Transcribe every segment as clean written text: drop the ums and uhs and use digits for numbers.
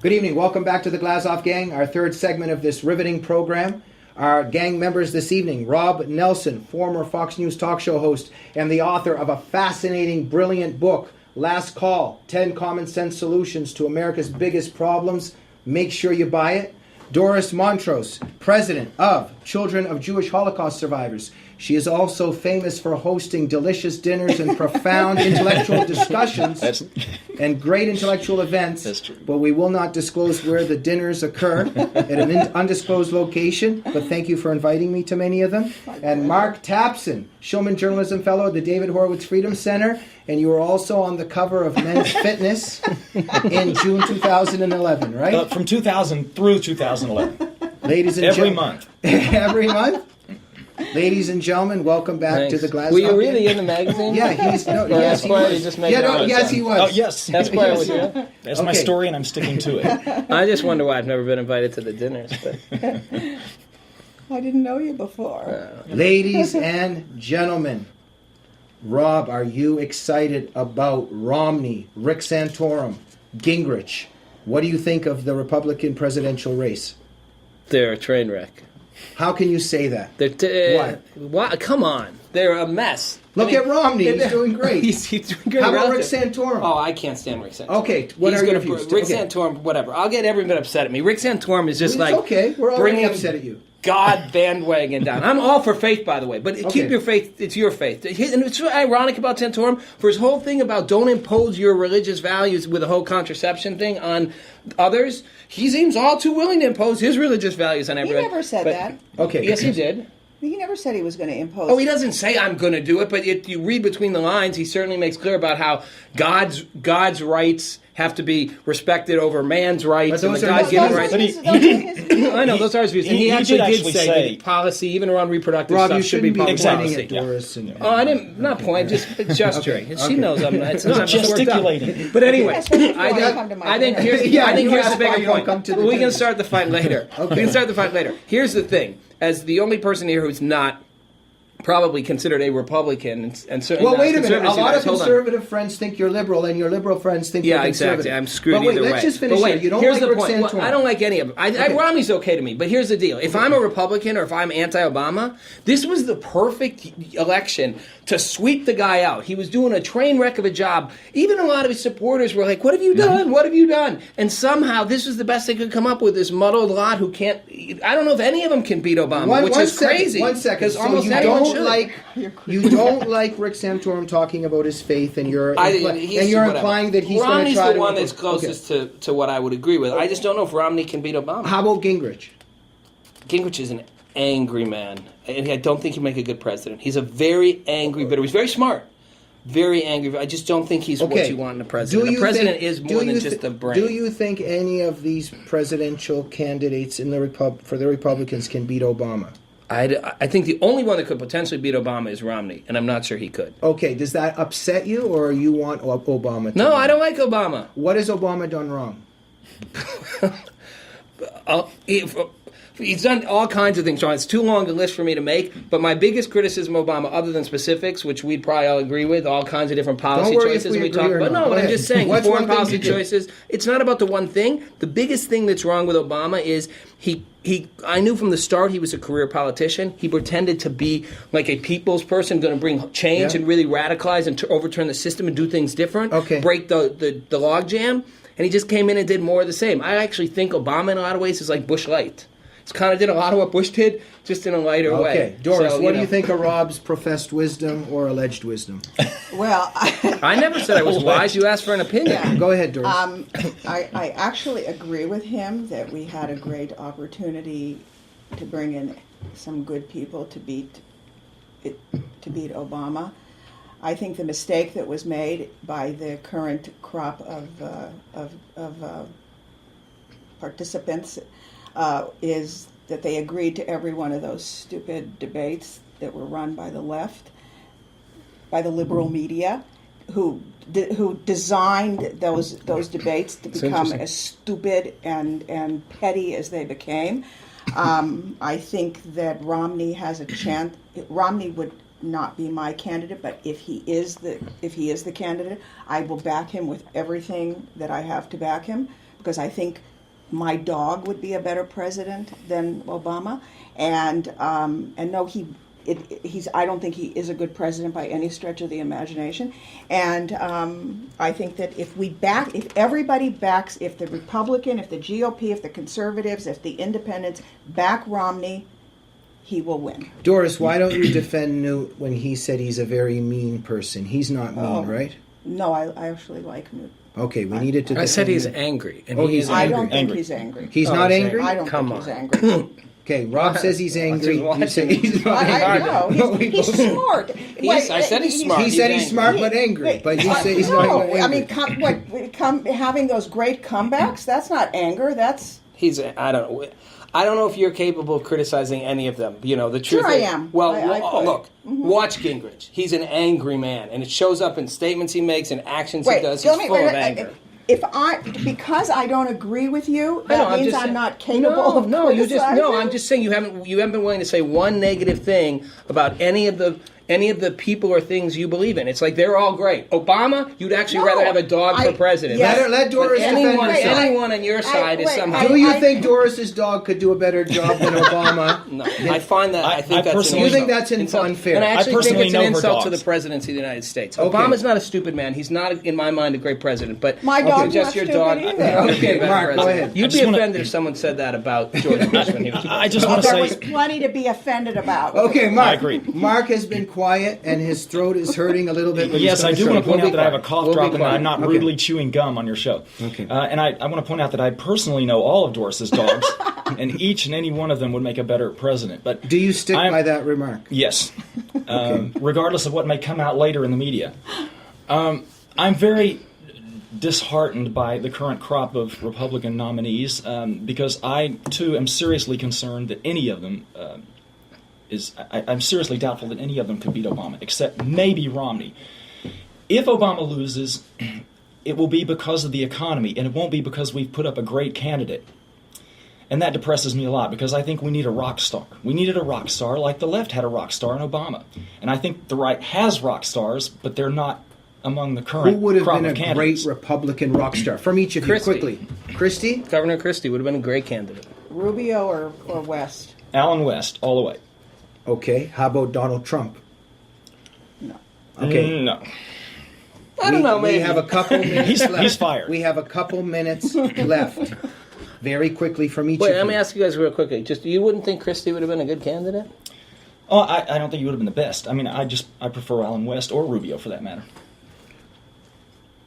Good evening. Welcome back to the Glazoff Gang, our third segment of this riveting program. Our gang members this evening, Rob Nelson, former Fox News talk show host and the author of a fascinating, brilliant book, Last Call, 10 Common Sense Solutions to America's Biggest Problems. Make sure you buy it. Doris Montrose, president of Children of Jewish Holocaust Survivors. She is also famous for hosting delicious dinners and profound intellectual discussions and great intellectual events. That's true. But we will not disclose where the dinners occur at an undisclosed location. But thank you for inviting me to many of them. And Mark Tapson, Showman Journalism Fellow at the David Horowitz Freedom Center. And you were also on the cover of Men's Fitness in June 2011, right? From 2000 through 2011. Ladies and Every gen- month. Every month? Ladies and gentlemen, welcome back to the Glass. Were you really in the magazine? Yeah, yes, he was. Just Yes, he was. Oh, yes. That's why I was here. That's my story, and I'm sticking to it. I just wonder why I've never been invited to the dinners. But I didn't know you before. Ladies and gentlemen, Rob, are you excited about Romney, Rick Santorum, Gingrich? What do you think of the Republican presidential race? they're a train wreck. How can you say that? What? Come on. They're a mess. Look at Romney. He's doing great. He's doing great. How about Rick relative. Santorum? Oh, I can't stand Rick Santorum. Okay, what are your views? Rick Okay. Santorum, whatever. I'll get every bit upset at me. Rick Santorum is just It's like... okay. We're already bringing upset at you. God bandwagon down. I'm all for faith, by the way, but Okay. keep your faith. It's your faith. And it's so ironic about Santorum for his whole thing about don't impose your religious values with the whole contraception thing on others. He seems all too willing to impose his religious values on He everyone. never said that. Okay. Yes, he did. He never said he was going to impose. Oh, he doesn't say I'm going to do it, but if you read between the lines, he certainly makes clear about how God's rights have to be respected over man's rights But and those the are God-given his rights. views. I know, those are his views. And he He actually did did actually say say- that policy, even around reproductive Rob, stuff, you should be shouldn't be public pointing policy. at Doris. And, Oh, I didn't. Not point. Just gesturing. Okay, She okay. knows I'm not. It's not I'm just worked up. Gesticulating. But anyway, That's why you don't come to my I think dinner. here's Yeah, I think you here's asked the why bigger you don't point. come to the We can dinner. start the fight later. Okay. We can start the fight later. Here's the thing: as the only person here who's not probably considered a Republican, and certainly well, not wait a minute. A conservative, lot of hold on. conservative friends think you're liberal, and your liberal friends think you're Yeah, conservative. exactly. I'm screwed but wait, either way. let's just finish but wait, here. You don't here's like the Rick point. Santorum. Well, I don't like any of them. Romney's okay to me, but here's the deal. If I'm a Republican or if I'm anti-Obama, this was the perfect election to sweep the guy out. He was doing a train wreck of a job. Even a lot of his supporters were like, what have you done? What have you done? And somehow this was the best they could come up with, this muddled lot who can't... I don't know if any of them can beat Obama, which is crazy. 1 second. Because So almost you anyone don't should. like like Rick Santorum talking about his faith, and you're Whatever. implying that he's going to Romney's try the to. one that's closest to what I would agree with. I just don't know if Romney can beat Obama. How about Gingrich? Gingrich is an angry man, and I don't think he'd make a good president. He's a very angry, bitter. He's very smart, very angry. I just don't think he's what you want in a president. A president is more than just a brain. Do you think any of these presidential candidates in the for the Republicans can beat Obama? I think the only one that could potentially beat Obama is Romney, and I'm not sure he could. Okay, does that upset you, or you want Obama to No, win? I don't like Obama. What has Obama done wrong? He's done all kinds of things wrong. It's too long a list for me to make, but my biggest criticism of Obama, other than specifics, which we'd probably all agree with, all kinds of different policy Don't worry choices if we we talk agree or about. not. No, Go but I'm ahead. just saying, What's foreign one thing policy he did? choices, it's not about the one thing. The biggest thing that's wrong with Obama is I knew from the start he was a career politician. He pretended to be like a people's person, going to bring change Yeah. and really radicalize and overturn the system and do things different, break the log jam. And he just came in and did more of the same. I actually think Obama in a lot of ways is like Bush Light. He's kind of did a lot of what Bush did, just in a lighter way. Okay, Doris, So, what do you think of Rob's professed wisdom or alleged wisdom? Well, I never said I was wise. You asked for an opinion. Yeah. Go ahead, Doris. I actually agree with him that we had a great opportunity to bring in some good people to beat Obama. I think the mistake that was made by the current crop of participants is that they agreed to every one of those stupid debates that were run by the left, by the liberal media, who designed those debates to become as stupid and petty as they became. I think that Romney has a chance. Romney would not be my candidate, but if he is the candidate, I will back him with everything that I have to back him, because I think my dog would be a better president than Obama, and no, he's. I don't think he is a good president by any stretch of the imagination, and I think that if everybody backs, if the Republican, if the GOP, if the conservatives, if the independents back Romney, he will win. Doris, why don't you defend Newt when he said he's a very mean person? He's not mean, right? No, I actually like Newt. Okay, we needed to. I said he's defend him. angry. And Oh, he he's is I angry. don't think Angry. he's angry. He's not he's angry. I don't Come think he's on. angry. Okay, Rob says he's angry. Watching- You say he's not I angry. know. He's smart. I said he's smart. He said he's angry. smart but angry. But you say he's not no. angry. I mean, having those great comebacks, that's not anger. That's I don't know if you're capable of criticizing any of them. You know, the truth Sure I is, am. well, I could. look, watch Gingrich. He's an angry man, and it shows up in statements he makes and actions he does. He's full of anger. Because I don't agree with you, I know, that means just I'm not capable of No, criticizing? I'm just saying you haven't been willing to say one negative thing about any of the people or things you believe in. It's like they're all great. Obama, you'd actually No, rather have a dog for president. yes. Let Doris But defend herself. anyone on your side is somehow. Do you think Doris's dog could do a better job than Obama? No, I find that. I think I that's personally You an think insult. that's Insult. unfair? And I actually think personally it's an know her insult to the dogs. presidency of the United States. Okay. Obama's not a stupid man. He's not, in my mind, a great president. But My dog's just not your stupid dog. either. Okay, Mark, go ahead. You'd I be just wanna- offended if someone said that about George Bush when he was. I just want to There was say, plenty to be offended about. Okay, Mark. I agree. Mark has been quiet and his throat is hurting a little bit. but yes, he's I gonna do want to try. point We'll out be that I have a quiet. cough We'll be drop and that quiet. I'm not Okay. rudely chewing gum on your show. Okay. And I want to point out that I personally know all of Doris's dogs, and each and any one of them would make a better president. But Do you stick I'm- by that remark? Yes, regardless of what may come out later in the media. I'm very disheartened by the current crop of Republican nominees because I, too, am seriously concerned that any of them I'm seriously doubtful that any of them could beat Obama, except maybe Romney. If Obama loses, it will be because of the economy, and it won't be because we've put up a great candidate. And that depresses me a lot because I think we need a rock star. We needed a rock star like the left had a rock star in Obama. And I think the right has rock stars, but they're not among the Who current would have crop been of a great candidates. Republican rock star? From each of you, Christie. quickly. Christie? Governor Christie would have been a great candidate. Rubio or West? Alan West, all the way. Okay. How about Donald Trump? No. Okay. No. I don't know. We Maybe have a couple minutes He's left. fired. We have a couple minutes left. Very quickly from each Wait, of let you. me ask you guys real quickly. Just you wouldn't think Christie would have been a good candidate? Oh, I don't think he would have been the best. I mean, I prefer Alan West or Rubio for that matter.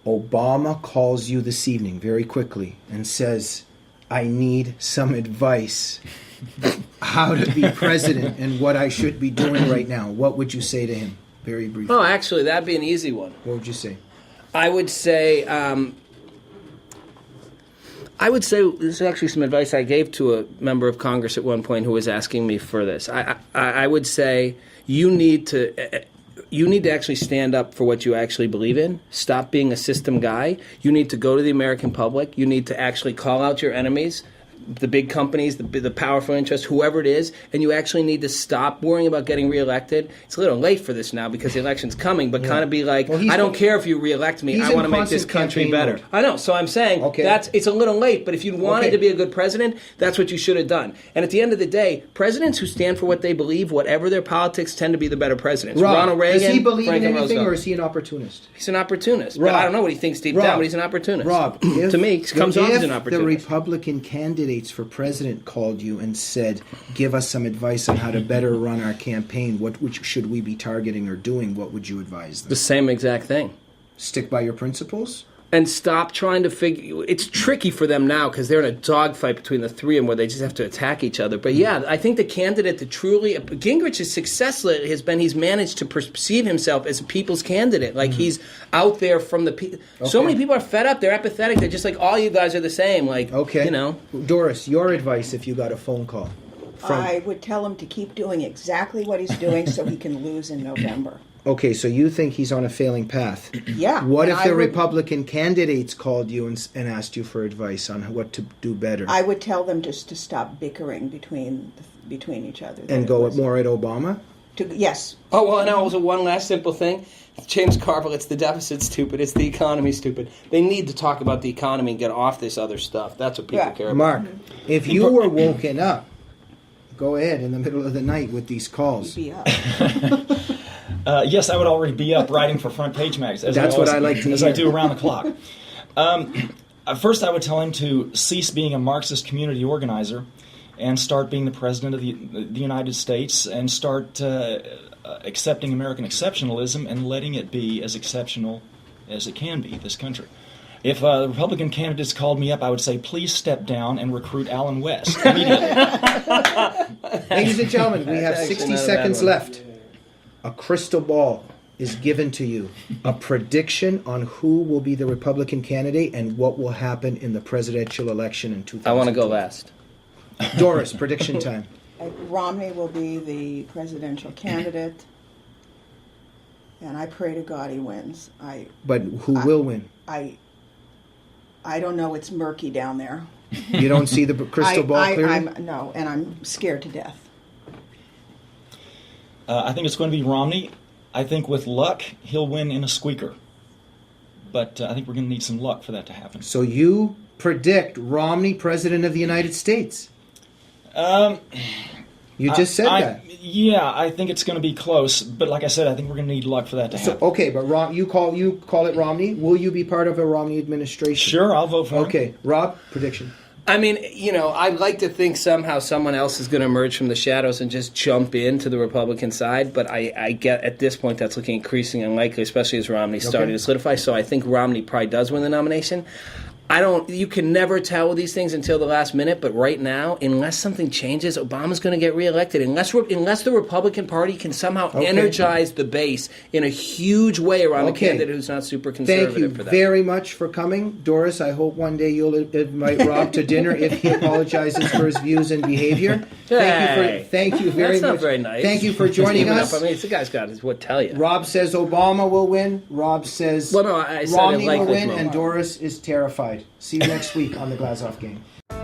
Obama calls you this evening very quickly and says, I need some advice how to be president and what I should be doing right now. What would you say to him? Very briefly. Oh, actually, that'd be an easy one. What would you say? I would say this is actually some advice I gave to a member of Congress at one point who was asking me for this. I would say you need to actually stand up for what you actually believe in. Stop being a system guy. You need to go to the American public. You need to actually call out your enemies, the big companies, the powerful interests, whoever it is, and you actually need to stop worrying about getting reaccorded. It's a little late for this now because the election's coming, but kind of be like, Well, he's I don't been- care if you reelect me. he's I in want to make this constant country campaign better. mode. I know. So I'm saying Okay. it's a little late, but if you wanted Okay. to be a good president, that's what you should have done. And at the end of the day, presidents who stand for what they believe, whatever their politics, tend to be the better presidents. Rob, Ronald Reagan, does he believe Franklin in anything Roosevelt. or is he an opportunist? He's an opportunist. Rob, but I don't know what he thinks deep Rob, down, but he's an opportunist. Rob, to me, he comes off as an the opportunist. Republican candidates for president called you and said, give us some advice on how to better run our campaign, which should we be targeting or doing, what would you advise them? The same exact thing. Stick by your principles? And stop trying to figure. It's tricky for them now because they're in a dogfight between the three of them where they just have to attack each other. But yeah, I think the candidate that truly Gingrich's success has been he's managed to perceive himself as a people's candidate. Like he's out there from the people. So Okay. many people are fed up. They're apathetic. They're just like, all you guys are the same. Like, Okay. you know. Doris, your advice if you got a phone call from... I would tell him to keep doing exactly what he's doing so he can lose in November. Okay, so you think he's on a failing path. Yeah. What and if the I would- Republican candidates called you and asked you for advice on what to do better? I would tell them just to stop bickering between each other. And go more at Obama? Yes. Oh, well, and also one last simple thing. James Carville, it's the deficit stupid, it's the economy stupid. They need to talk about the economy and get off this other stuff. That's what people Yeah. care about. Mark, if you were woken up, go ahead in the middle of the night with these calls. Be up. Yes, I would already be up writing for front page mags. As That's what I like to as hear. I do around the clock. First, I would tell him to cease being a Marxist community organizer and start being the president of the United States and start accepting American exceptionalism and letting it be as exceptional as it can be, this country. If the Republican candidates called me up, I would say, please step down and recruit Alan West immediately. Ladies and gentlemen, we have That's actually 60 not a bad seconds one. left. A crystal ball is given to you. A prediction on who will be the Republican candidate and what will happen in the presidential election in 2020. I want to go last. Doris, prediction time. Romney will be the presidential candidate, and I pray to God he wins. But who will win? I don't know. It's murky down there. You don't see the crystal ball clearly? No, and I'm scared to death. I think it's going to be Romney. I think with luck, he'll win in a squeaker. But I think we're going to need some luck for that to happen. So you predict Romney president of the United States? You just said that. Yeah, I think it's going to be close. But like I said, I think we're going to need luck for that to So happen. okay, but you call it Romney. Will you be part of a Romney administration? Sure, I'll vote for him. Okay, Rob, prediction. I mean, I'd like to think somehow someone else is going to emerge from the shadows and just jump into the Republican side, but I get at this point that's looking increasingly unlikely, especially as Romney's starting to solidify. So I think Romney probably does win the nomination. You can never tell these things until the last minute, but right now, unless something changes, Obama's going to get reelected. Unless the Republican Party can somehow energize the base in a huge way around a candidate who's not super conservative Thank you for that. very much for coming. Doris, I hope one day you'll invite Rob to dinner if he apologizes for his views and behavior. Thank you very That's much. not very nice. Thank you for joining Even us. up, I mean, the guy's got what tell you. Rob says Obama will win. Rob says Well, no, I said Romney it like will this win, moment. and Doris is terrified. See you next week on the Glazoff Game.